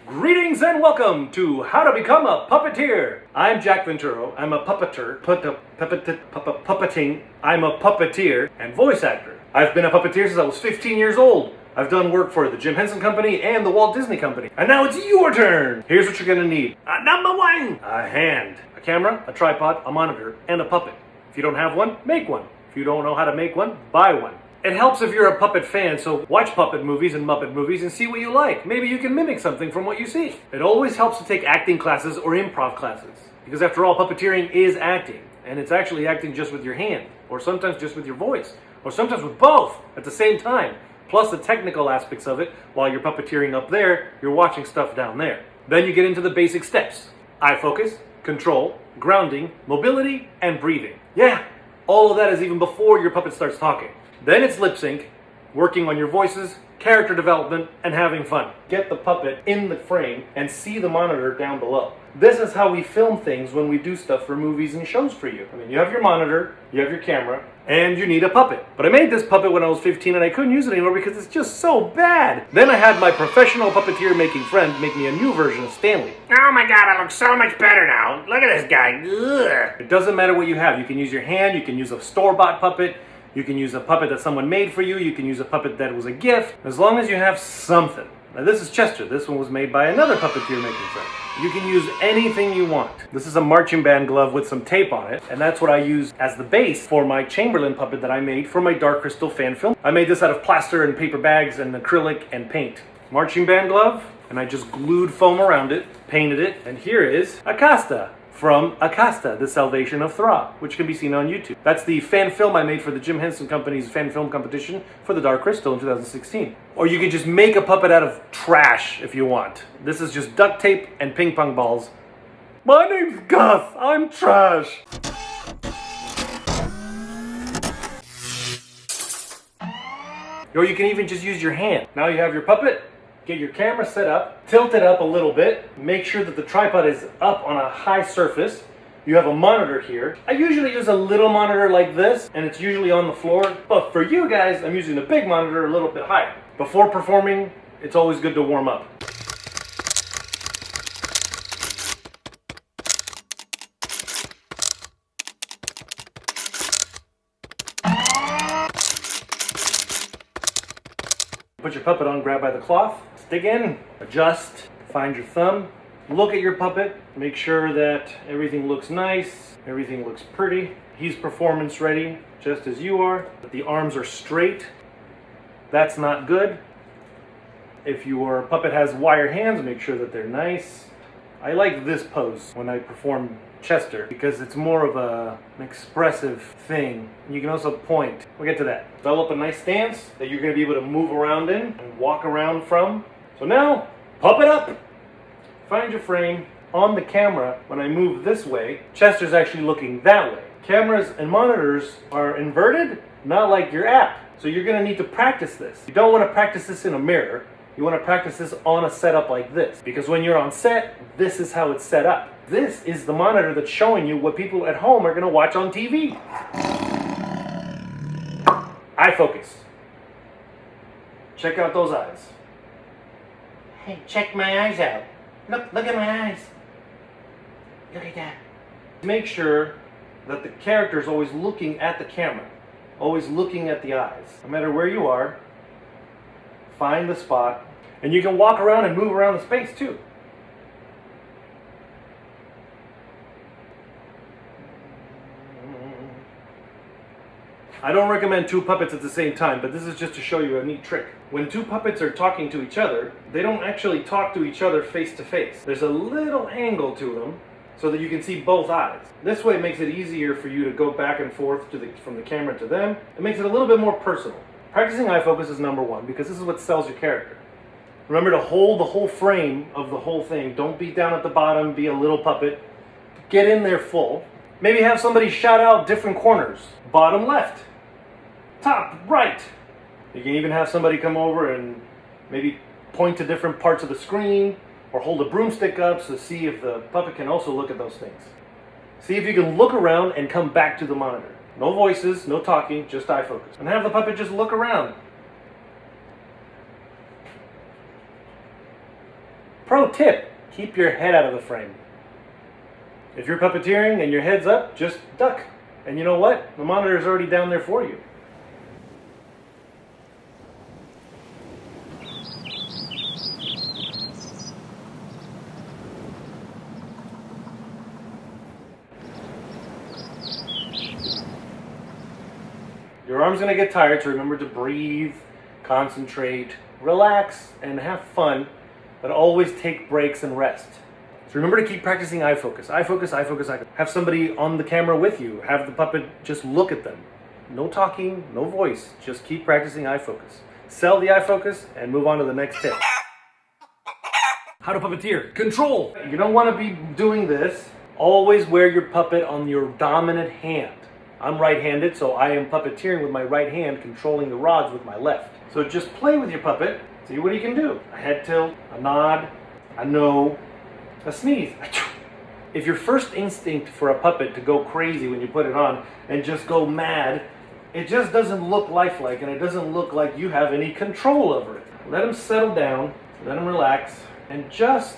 Greetings and welcome to How to Become a Puppeteer. I'm Jack Venturo. I'm a puppeteer, puppeting. I'm a puppeteer and voice actor. I've been a puppeteer since I was 15 years old. I've done work for the Jim Henson Company and the Walt Disney Company. And now it's your turn. Here's what you're gonna need. Number one, a hand, a camera, a tripod, a monitor, and a puppet. If you don't have one, make one. If you don't know how to make one, buy one. It helps if you're a puppet fan, so watch puppet movies and Muppet movies and see what you like. Maybe you can mimic something from what you see. It always helps to take acting classes or improv classes, because after all, puppeteering is acting, and it's actually acting just with your hand, or sometimes just with your voice, or sometimes with both at the same time, plus the technical aspects of it. While you're puppeteering up there, you're watching stuff down there. Then you get into the basic steps: eye focus, control, grounding, mobility, and breathing. Yeah, all of that is even before your puppet starts talking. Then it's lip sync, working on your voices, character development, and having fun. Get the puppet in the frame and see the monitor down below. This is how we film things when we do stuff for movies and shows for you. I mean, you have your monitor, you have your camera, and you need a puppet. But I made this puppet when I was 15 and I couldn't use it anymore because it's just so bad. Then I had my professional puppeteer making friend make me a new version of Stanley. Oh my god, I look so much better now. Look at this guy. Ugh. It doesn't matter what you have. You can use your hand, you can use a store-bought puppet, you can use a puppet that someone made for you, you can use a puppet that was a gift, as long as you have something. Now this is Chester. This one was made by another puppeteer making friend. You can use anything you want. This is a marching band glove with some tape on it, and that's what I used as the base for my Chamberlain puppet that I made for my Dark Crystal fan film. I made this out of plaster and paper bags and acrylic and paint. Marching band glove, and I just glued foam around it, painted it, and here is Acosta from Acosta, The Salvation of Thra, which can be seen on YouTube. That's the fan film I made for the Jim Henson Company's fan film competition for the Dark Crystal in 2016. Or you can just make a puppet out of trash if you want. This is just duct tape and ping pong balls. My name's Gus, I'm trash. Or you can even just use your hand. Now you have your puppet. Get your camera set up, tilt it up a little bit, make sure that the tripod is up on a high surface. You have a monitor here. I usually use a little monitor like this, and it's usually on the floor. But for you guys, I'm using a big monitor a little bit higher. Before performing, it's always good to warm up. Put your puppet on, grab by the cloth, stick in, adjust, find your thumb, look at your puppet, make sure that everything looks nice, everything looks pretty. He's performance ready, just as you are. But the arms are straight. That's not good. If your puppet has wire hands, make sure that they're nice. I like this pose when I perform Chester because it's more of an expressive thing. You can also point. We'll get to that. Develop a nice stance that you're going to be able to move around in and walk around from. So now, puppet up. Find your frame. On the camera, when I move this way, Chester's actually looking that way. Cameras and monitors are inverted, not like your app. So you're going to need to practice this. You don't want to practice this in a mirror. You want to practice this on a setup like this. Because when you're on set, this is how it's set up. This is the monitor that's showing you what people at home are going to watch on TV. Eye focus. Check out those eyes. Hey, check my eyes out. Look at my eyes. Look at that. Make sure that the character is always looking at the camera. Always looking at the eyes. No matter where you are, find the spot. And you can walk around and move around the space too. I don't recommend two puppets at the same time, but this is just to show you a neat trick. When two puppets are talking to each other, they don't actually talk to each other face to face. There's a little angle to them so that you can see both eyes. This way it makes it easier for you to go back and forth from the camera to them. It makes it a little bit more personal. Practicing eye focus is number one because this is what sells your character. Remember to hold the whole frame of the whole thing. Don't be down at the bottom, be a little puppet. Get in there full. Maybe have somebody shout out different corners. Bottom left, top right. You can even have somebody come over and maybe point to different parts of the screen or hold a broomstick up to see if the puppet can also look at those things. See if you can look around and come back to the monitor. No voices, no talking, just eye focus. And have the puppet just look around. Pro tip, keep your head out of the frame. If you're puppeteering and your head's up, just duck. And you know what? The monitor's already down there for you. Your arm's going to get tired, so remember to breathe, concentrate, relax, and have fun, but always take breaks and rest. So remember to keep practicing eye focus. Eye focus, eye focus, eye focus. Have somebody on the camera with you. Have the puppet just look at them. No talking, no voice. Just keep practicing eye focus. Sell the eye focus and move on to the next tip. How to puppeteer. Control. You don't want to be doing this. Always wear your puppet on your dominant hand. I'm right-handed, so I am puppeteering with my right hand, controlling the rods with my left. So just play with your puppet, see what he can do. A head tilt, a nod, a no, a sneeze. If your first instinct for a puppet to go crazy when you put it on and just go mad, it just doesn't look lifelike and it doesn't look like you have any control over it. Let him settle down, let him relax, and just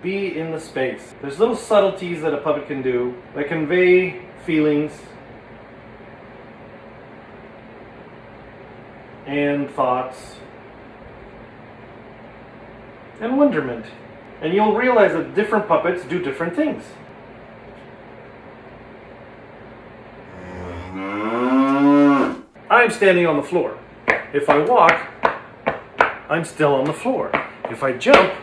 be in the space. There's little subtleties that a puppet can do that convey feelings and thoughts and wonderment. And you'll realize that different puppets do different things. I'm standing on the floor. If I walk, I'm still on the floor. If I jump,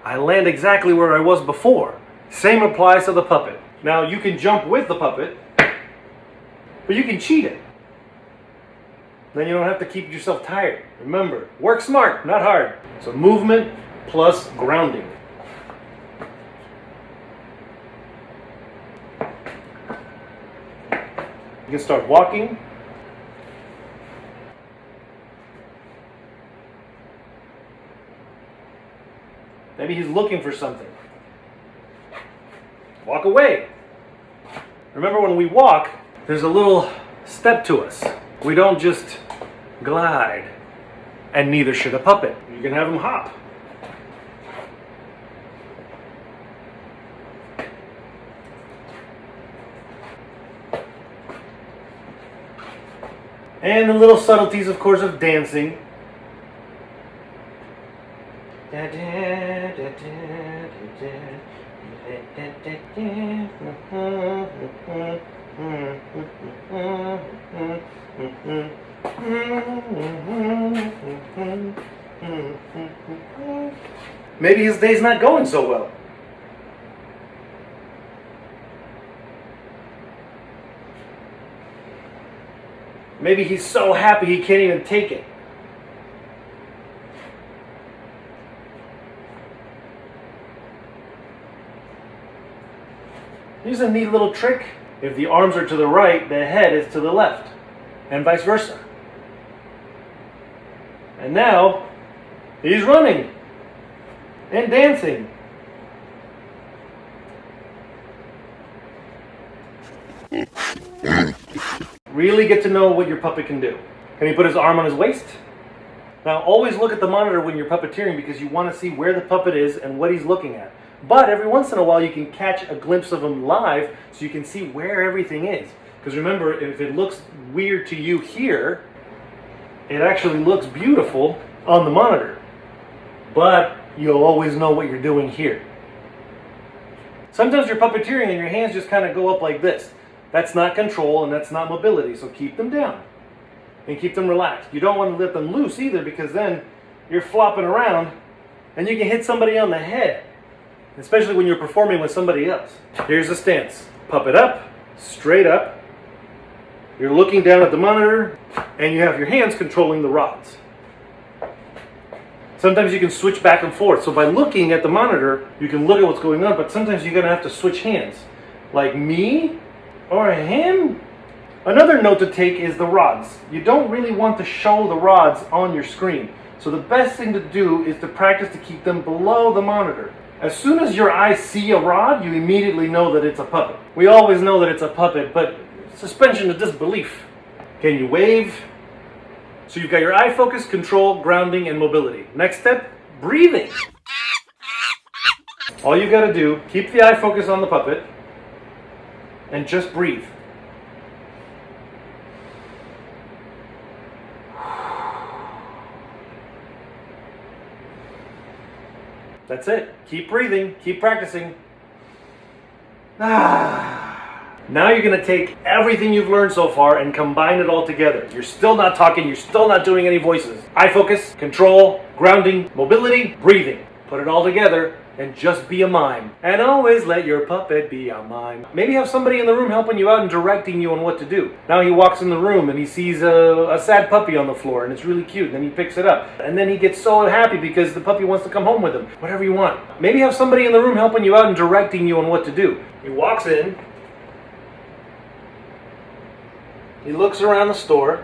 I land exactly where I was before. Same applies to the puppet. Now you can jump with the puppet, but you can cheat it. Then you don't have to keep yourself tired. Remember, work smart, not hard. So movement plus grounding. You can start walking. Maybe he's looking for something. Walk away. Remember, when we walk, there's a little step to us. We don't just glide, and neither should a puppet. You can have him hop. And the little subtleties, of course, of dancing. Maybe his day's not going so well. Maybe he's so happy he can't even take it. Here's a neat little trick. If the arms are to the right, the head is to the left, and vice versa. And now, he's running and dancing. Really get to know what your puppet can do. Can he put his arm on his waist? Now, always look at the monitor when you're puppeteering because you want to see where the puppet is and what he's looking at. But every once in a while you can catch a glimpse of him live so you can see where everything is. Because remember, if it looks weird to you here, it actually looks beautiful on the monitor. But you'll always know what you're doing here. Sometimes you're puppeteering and your hands just kind of go up like this. That's not control and that's not mobility, so keep them down and keep them relaxed. You don't want to let them loose either because then you're flopping around and you can hit somebody on the head, especially when you're performing with somebody else. Here's the stance. Puppet up, straight up. You're looking down at the monitor and you have your hands controlling the rods. Sometimes you can switch back and forth. So by looking at the monitor, you can look at what's going on, but sometimes you're going to have to switch hands. Like me or him. Another note to take is the rods. You don't really want to show the rods on your screen. So the best thing to do is to practice to keep them below the monitor. As soon as your eyes see a rod, you immediately know that it's a puppet. We always know that it's a puppet, but suspension of disbelief. Can you wave? So you've got your eye focus, control, grounding, and mobility. Next step, breathing. All you gotta do, keep the eye focus on the puppet and just breathe. That's it. Keep breathing. Keep practicing. Now you're going to take everything you've learned so far and combine it all together. You're still not talking. You're still not doing any voices. Eye focus, control, grounding, mobility, breathing. Put it all together and just be a mime. And always let your puppet be a mime. Maybe have somebody in the room helping you out and directing you on what to do. Now he walks in the room and he sees a sad puppy on the floor and it's really cute. And then he picks it up. And then he gets so happy because the puppy wants to come home with him. Whatever you want. Maybe have somebody in the room helping you out and directing you on what to do. He walks in. He looks around the store.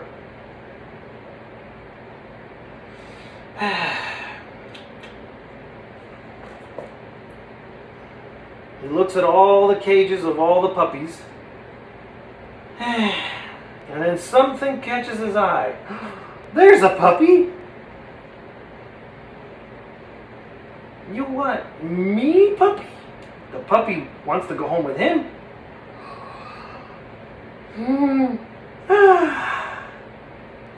He looks at all the cages of all the puppies. And then something catches his eye. There's a puppy! You what? Me, puppy? The puppy wants to go home with him.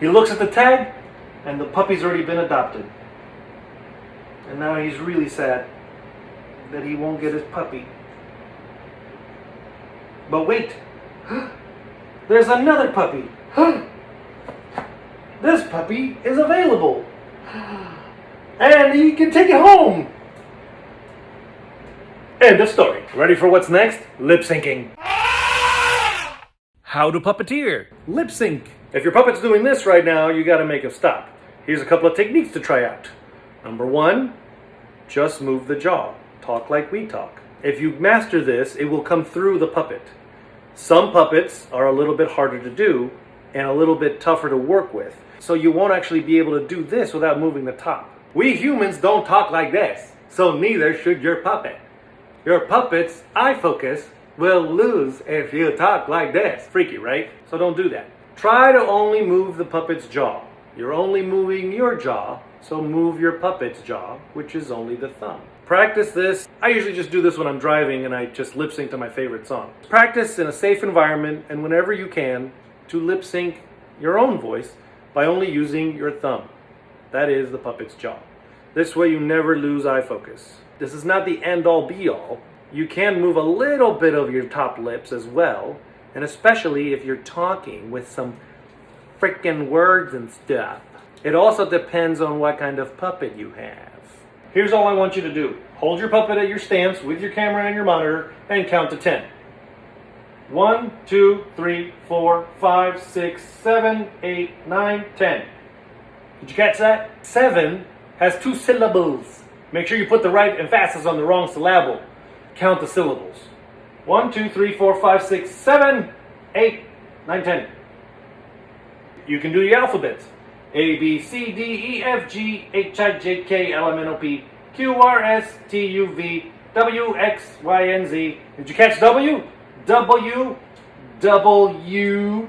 He looks at the tag, and the puppy's already been adopted. And now he's really sad that he won't get his puppy. But wait, there's another puppy. This puppy is available. And he can take it home. End of story. Ready for what's next? Lip syncing. How to puppeteer. Lip sync. If your puppet's doing this right now, you gotta make him stop. Here's a couple of techniques to try out. Number one, just move the jaw. Talk like we talk. If you master this, it will come through the puppet. Some puppets are a little bit harder to do and a little bit tougher to work with. So you won't actually be able to do this without moving the top. We humans don't talk like this, so neither should your puppet. Your puppet's eye focus will lose if you talk like this. Freaky, right? So don't do that. Try to only move the puppet's jaw. You're only moving your jaw, so move your puppet's jaw, which is only the thumb. Practice this. I usually just do this when I'm driving and I just lip sync to my favorite song. Practice in a safe environment and whenever you can to lip sync your own voice by only using your thumb. That is the puppet's jaw. This way you never lose eye focus. This is not the end-all be-all. You can move a little bit of your top lips as well, and especially if you're talking with some frickin' words and stuff. It also depends on what kind of puppet you have. Here's all I want you to do. Hold your puppet at your stance with your camera and your monitor and count to 10. 1, 2, 3, 4, 5, 6, 7, 8, 9, 10. Did you catch that? 7 has 2 syllables. Make sure you put the right emphasis on the wrong syllable. Count the syllables. 1, 2, 3, 4, 5, 6, 7, 8, 9, 10. You can do the alphabets. A, B, C, D, E, F, G, H, I, J, K, L, M, N, O, P, Q, R, S, T, U, V, W, X, Y, and Z. Did you catch W? W, W,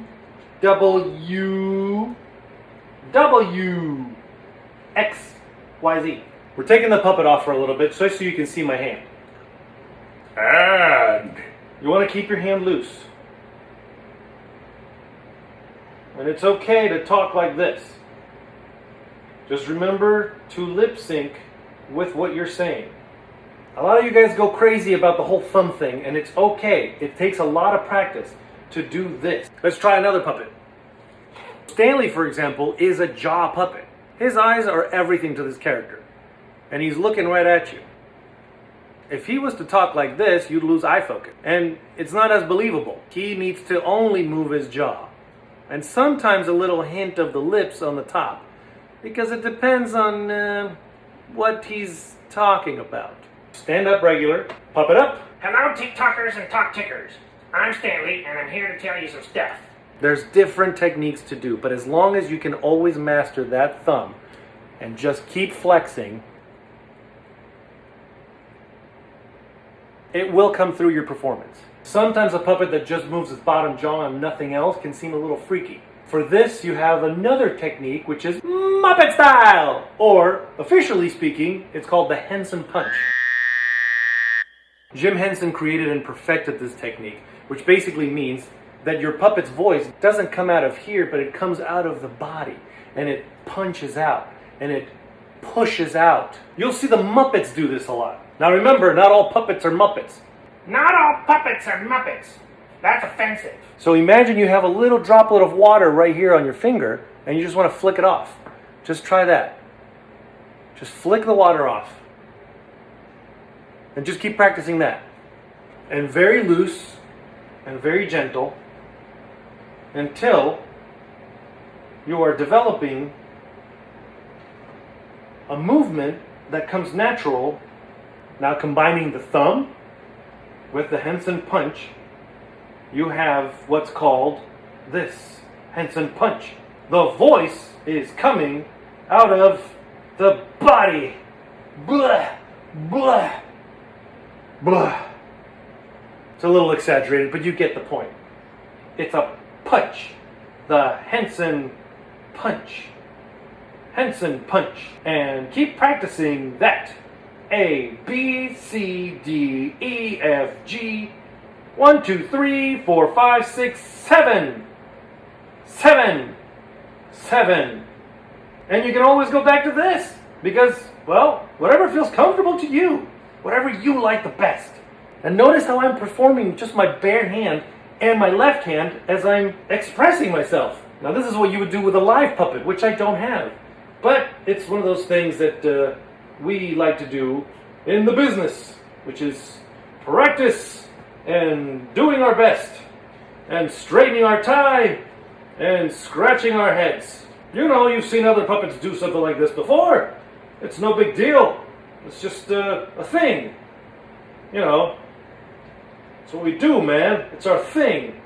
W, W, X, Y, Z. We're taking the puppet off for a little bit so you can see my hand. And you want to keep your hand loose. And it's okay to talk like this. Just remember to lip sync with what you're saying. A lot of you guys go crazy about the whole thumb thing, and it's okay. It takes a lot of practice to do this. Let's try another puppet. Stanley, for example, is a jaw puppet. His eyes are everything to this character, and he's looking right at you. If he was to talk like this, you'd lose eye focus, and it's not as believable. He needs to only move his jaw, and sometimes a little hint of the lips on the top, because it depends on what he's talking about. Stand up regular, puppet up. Hello, TikTokers and Talk Tickers. I'm Stanley, and I'm here to tell you some stuff. There's different techniques to do, but as long as you can always master that thumb and just keep flexing, it will come through your performance. Sometimes a puppet that just moves its bottom jaw and nothing else can seem a little freaky. For this, you have another technique, which is Muppet style, or officially speaking, it's called the Henson Punch. Jim Henson created and perfected this technique, which basically means that your puppet's voice doesn't come out of here, but it comes out of the body, and it punches out, and it pushes out. You'll see the Muppets do this a lot. Now remember, not all puppets are Muppets. Not all puppets are Muppets. That's offensive. So imagine you have a little droplet of water right here on your finger, and you just want to flick it off. Just try that. Just flick the water off. And just keep practicing that. And very loose and very gentle until you are developing a movement that comes natural. Now combining the thumb with the Henson Punch, you have what's called this Henson Punch. The voice is coming out of the body. Blah, blah, blah. It's a little exaggerated, but you get the point. It's a punch. The Henson Punch. Henson Punch. And keep practicing that. A, B, C, D, E, F, G. 1, 2, 3, 4, 5, 6, 7. 7. 7. And you can always go back to this. Because, well, whatever feels comfortable to you. Whatever you like the best. And notice how I'm performing just my bare hand and my left hand as I'm expressing myself. Now this is what you would do with a live puppet, which I don't have. But it's one of those things that we like to do in the business, which is practice and doing our best and straightening our tie and scratching our heads. You know, you've seen other puppets do something like this before. It's no big deal. It's just a thing. You know, it's what we do, man. It's our thing.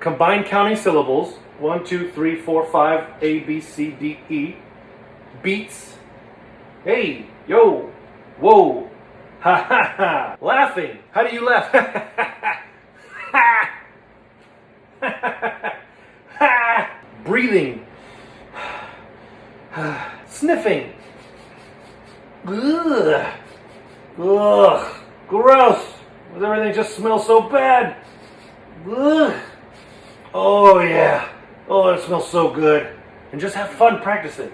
Combine counting syllables. 1, 2, 3, 4, 5, A, B, C, D, E. Beats. Hey, yo, whoa, ha ha ha. Laughing. How do you laugh? Breathing. Sniffing. Ugh. Ugh. Gross. Everything just smells so bad. Ugh. Oh yeah. Oh, it smells so good. And just have fun practicing.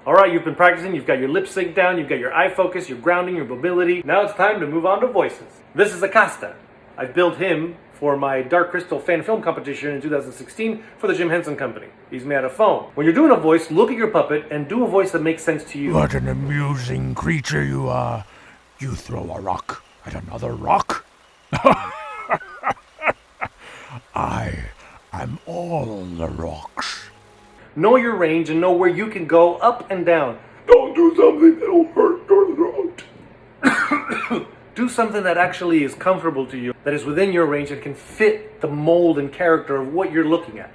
Alright, you've been practicing, you've got your lip sync down, you've got your eye focus, your grounding, your mobility. Now it's time to move on to voices. This is Acosta. I've built him for my Dark Crystal fan film competition in 2016 for the Jim Henson Company. He's made out of foam. When you're doing a voice, look at your puppet and do a voice that makes sense to you. What an amusing creature you are. You throw a rock at another rock? I am all the rocks. Know your range and know where you can go up and down. Don't do something that'll hurt your throat. Do something that actually is comfortable to you, that is within your range and can fit the mold and character of what you're looking at.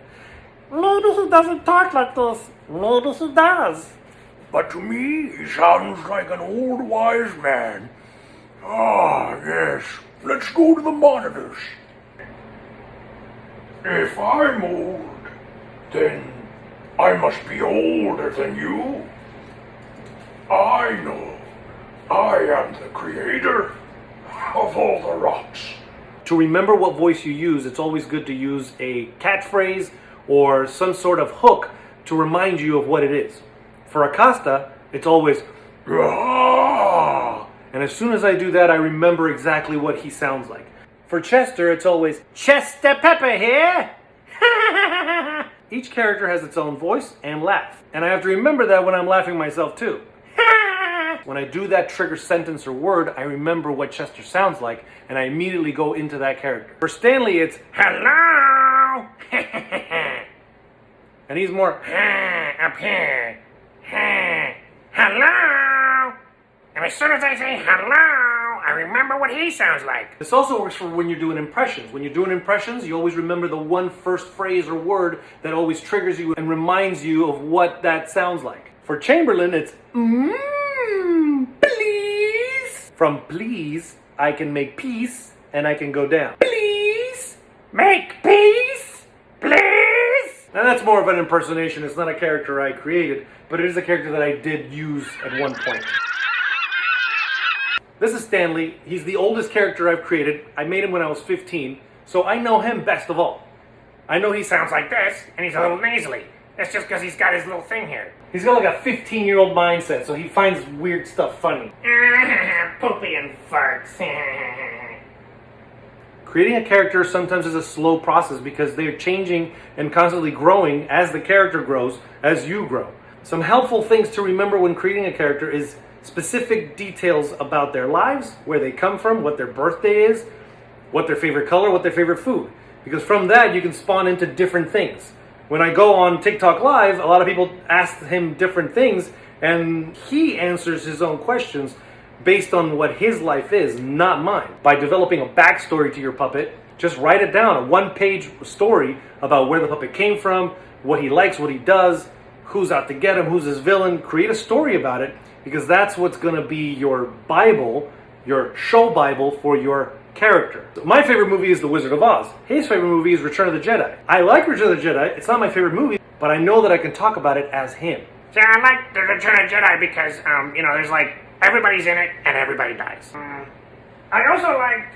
Maybe he doesn't talk like this. Maybe he does. But to me, he sounds like an old wise man. Ah, yes. Let's go to the monitors. If I'm old, then I must be older than you. I know. I am the creator of all the rocks. To remember what voice you use, it's always good to use a catchphrase or some sort of hook to remind you of what it is. For Acosta, it's always "Rah!" And as soon as I do that, I remember exactly what he sounds like. For Chester, it's always Chester Pepper here. Each character has its own voice and laugh. And I have to remember that when I'm laughing myself too. When I do that trigger sentence or word, I remember what Chester sounds like, and I immediately go into that character. For Stanley, it's hello. And he's more up here. Hello. And as soon as I say hello, I remember what he sounds like. This also works for when you're doing impressions. When you're doing impressions, you always remember the one first phrase or word that always triggers you and reminds you of what that sounds like. For Chamberlain, it's please. From please, I can make peace and I can go down. Please make peace, please. Now that's more of an impersonation. It's not a character I created, but it is a character that I did use at one point. This is Stanley. He's the oldest character I've created. I made him when I was 15, so I know him best of all. I know he sounds like this, and he's a little nasally. That's just because he's got his little thing here. He's got like a 15-year-old mindset, so he finds weird stuff funny. Poopy and farts. Creating a character sometimes is a slow process because they're changing and constantly growing as the character grows, as you grow. Some helpful things to remember when creating a character is specific details about their lives, where they come from, what their birthday is, what their favorite color, what their favorite food. Because from that you can spawn into different things. When I go on TikTok Live, a lot of people ask him different things, and he answers his own questions based on what his life is, not mine. By developing a backstory to your puppet, just write it down, a one-page story about where the puppet came from, what he likes, what he does, who's out to get him, who's his villain. Create a story about it, because that's what's going to be your Bible, your show Bible for your character. My favorite movie is The Wizard of Oz. His favorite movie is Return of the Jedi. I like Return of the Jedi. It's not my favorite movie, but I know that I can talk about it as him. See, I like the Return of the Jedi because, there's like, everybody's in it and everybody dies. I also like,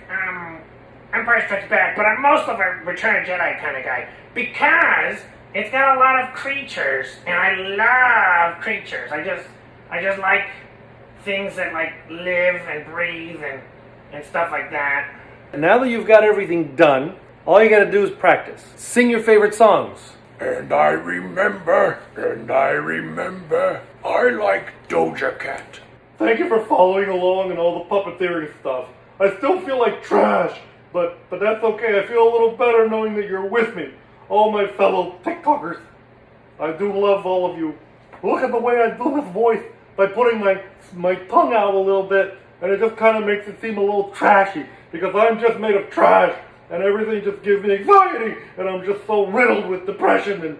Empire Strikes Back, but I'm most of a Return of the Jedi kind of guy because it's got a lot of creatures, and I love creatures. I just like things that, like, live and breathe and stuff like that. Now that you've got everything done, all you gotta do is practice. Sing your favorite songs. And I remember, I like Doja Cat. Thank you for following along and all the puppeteering stuff. I still feel like trash, but that's okay. I feel a little better knowing that you're with me, all my fellow TikTokers. I do love all of you. Look at the way I do this voice by putting my tongue out a little bit, and it just kind of makes it seem a little trashy, because I'm just made of trash, and everything just gives me anxiety, and I'm just so riddled with depression, and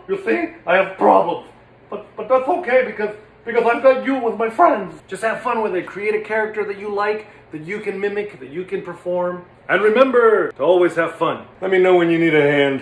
you see, I have problems. But that's okay, because I've got you with my friends. Just have fun with it. Create a character that you like, that you can mimic, that you can perform. And remember to always have fun. Let me know when you need a hand.